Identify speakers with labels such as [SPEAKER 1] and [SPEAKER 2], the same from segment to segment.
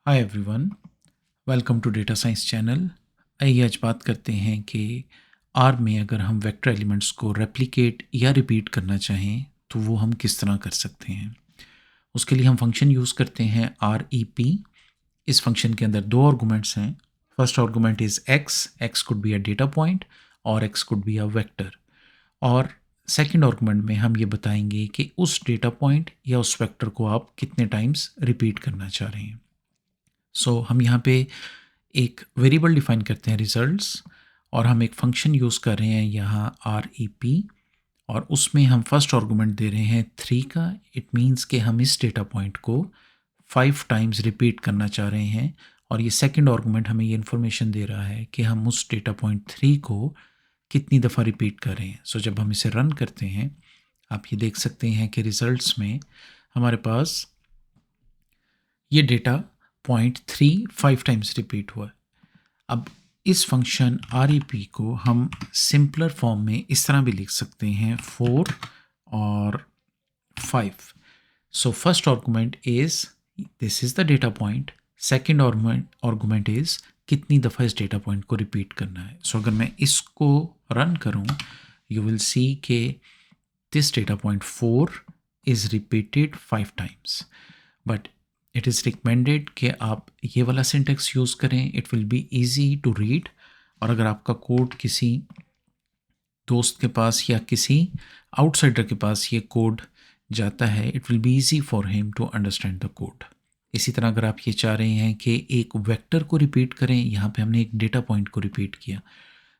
[SPEAKER 1] Hi everyone, welcome to data science channel. आइए आज बात करते हैं कि आर में अगर हम वेक्टर एलिमेंट्स को रेप्लिकेट या रिपीट करना चाहें तो वो हम किस तरह कर सकते हैं। उसके लिए हम फंक्शन यूज़ करते हैं आर ई पी। इस फंक्शन के अंदर दो आर्गूमेंट्स हैं। First argument is x could be a data point और x could be a vector. और सेकेंड आर्गूमेंट में हम ये बताएंगे कि उस डेटा पॉइंट या उस वेक्टर को आप कितने टाइम्स रिपीट करना चाह रहे हैं। हम यहाँ पे एक वेरिएबल डिफाइन करते हैं रिजल्ट्स, और हम एक फंक्शन यूज़ कर रहे हैं यहाँ आर ई पी, और उसमें हम फर्स्ट आर्गूमेंट दे रहे हैं 3 का। इट मीन्स कि हम इस डेटा पॉइंट को 5 टाइम्स रिपीट करना चाह रहे हैं, और ये सेकंड आर्गूमेंट हमें ये इन्फॉर्मेशन दे रहा है कि हम उस डेटा पॉइंट 3 को कितनी दफ़ा रिपीट कर रहे हैं। जब हम इसे रन करते हैं, आप ये देख सकते हैं कि रिजल्ट्स में हमारे पास ये डेटा पॉइंट 3 5 टाइम्स रिपीट हुआ है। अब इस फंक्शन आर ई पी को हम सिंपलर फॉर्म में इस तरह भी लिख सकते हैं 4 और 5। First argument is this is the data point, second argument is कितनी दफ़ा इस डेटा पॉइंट को रिपीट करना है। अगर मैं इसको रन करूं, यू विल सी के this data point 4 is repeated 5 times, but it is recommended कि आप ये वाला सिंटेक्स यूज़ करें। It will be easy to read, और अगर आपका कोड किसी दोस्त के पास या किसी आउटसाइडर के पास ये कोड जाता है, it will be easy for him to understand the code. इसी तरह अगर आप ये चाह रहे हैं कि एक वेक्टर को रिपीट करें, यहाँ पे हमने एक डेटा पॉइंट को रिपीट किया,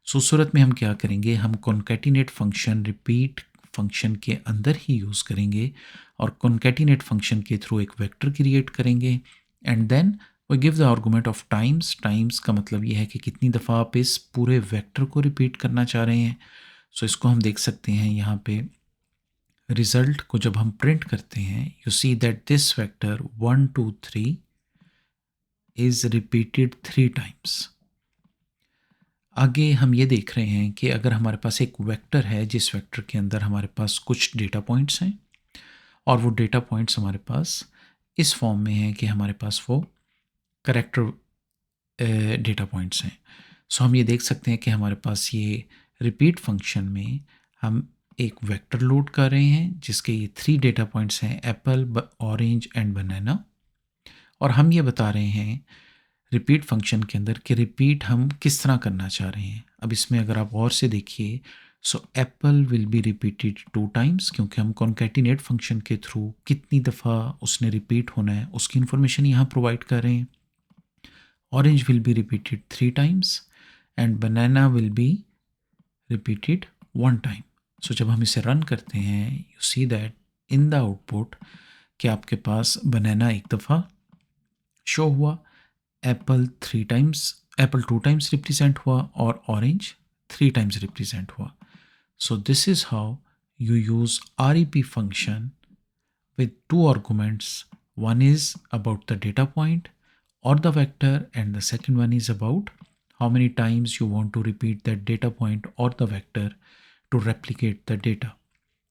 [SPEAKER 1] उस सूरत में हम क्या करेंगे, हम कॉन्कैटिनेट फंक्शन रिपीट फंक्शन के अंदर ही यूज़ करेंगे, और कॉन्कैटिनेट फंक्शन के थ्रू एक वेक्टर क्रिएट करेंगे, and then we give the argument of times. Times का मतलब ये है कि कितनी दफ़ा आप इस पूरे वेक्टर को रिपीट करना चाह रहे हैं। इसको हम देख सकते हैं यहाँ पे रिजल्ट को जब हम प्रिंट करते हैं, you see that this vector 1 2 3 is repeated 3 times. आगे हम ये देख रहे हैं कि अगर हमारे पास एक वेक्टर है, जिस वेक्टर के अंदर हमारे पास कुछ डेटा पॉइंट्स हैं, और वो डेटा पॉइंट्स हमारे पास इस फॉर्म में हैं कि हमारे पास वो करेक्टर डेटा पॉइंट्स हैं। हम ये देख सकते हैं कि हमारे पास ये रिपीट फंक्शन में हम एक वेक्टर लोड कर रहे हैं जिसके ये 3 डेटा पॉइंट्स हैं, एप्पल, ऑरेंज एंड बनाना। और हम ये बता रहे हैं रिपीट फंक्शन के अंदर कि रिपीट हम किस तरह करना चाह रहे हैं। अब इसमें अगर आप और से देखिए, Apple will be repeated 2 times, क्योंकि हम कॉन्कैटिनेट फंक्शन के थ्रू कितनी दफ़ा उसने रिपीट होना है उसकी इन्फॉर्मेशन यहाँ प्रोवाइड कर रहे हैं। Orange will be repeated 3 times and banana will be repeated 1 time. जब हम इसे रन करते हैं, you see that in the output कि आपके पास बनाना एक दफ़ा शो हुआ, Apple 3 times, Apple 2 times represent हुआ, और ऑरेंज 3 टाइम्स रिप्रेजेंट हुआ। This is how you use REP function with 2 arguments. One is about the data point or the vector, and the second one is about how many times you want to repeat that data point or the vector to replicate the data.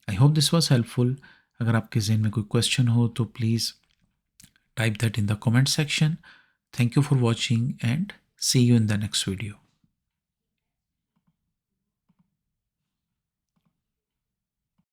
[SPEAKER 1] I hope this was helpful. अगर आपके ज़हन में कोई question हो तो please type that in the comment section. Thank you for watching and see you in the next video.